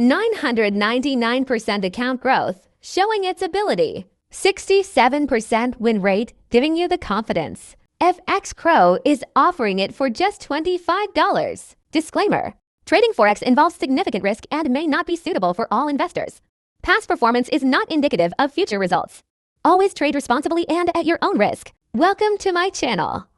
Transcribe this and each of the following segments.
999% account growth, showing its ability. 67% win rate, giving you the confidence. FXCRO is offering it for just $25. Disclaimer: trading Forex involves significant risk and may not be suitable for all investors. Past performance is not indicative of future results. Always trade responsibly and at your own risk. Welcome to my channel.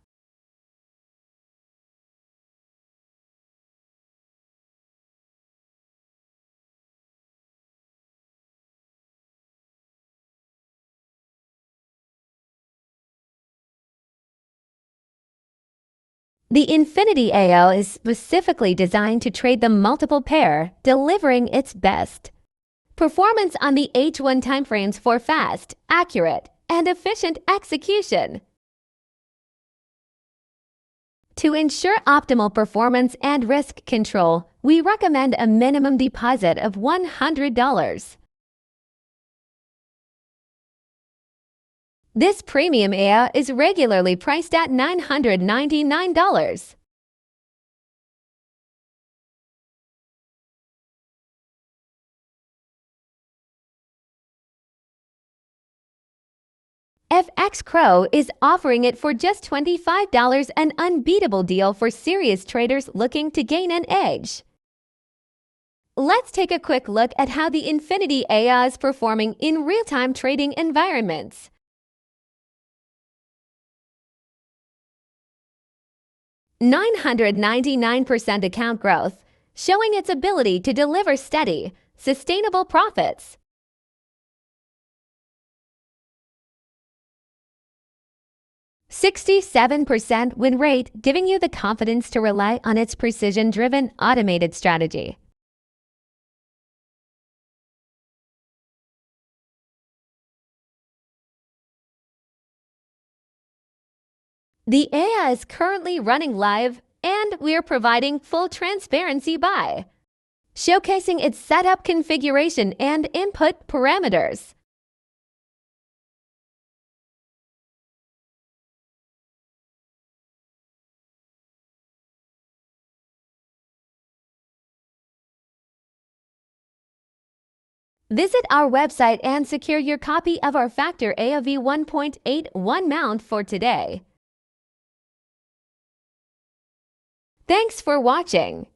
The Infinity AO is specifically designed to trade the multiple pair, delivering its best. Performance on the H1 timeframes for fast, accurate, and efficient execution. To ensure optimal performance and risk control, we recommend a minimum deposit of $100. This premium AO is regularly priced at $999. FXCRO is offering it for just $25, an unbeatable deal for serious traders looking to gain an edge. Let's take a quick look at how the Infinity AO is performing in real-time trading environments. %999% account growth, showing its ability to deliver steady, sustainable profits. %67% win rate, giving you the confidence to rely on its precision-driven automated strategy. The AI is currently running live, and we're providing full transparency by showcasing its setup configuration and input parameters. Visit our website and secure your copy of our Factor AOV 1.81 mount for today. Thanks for watching.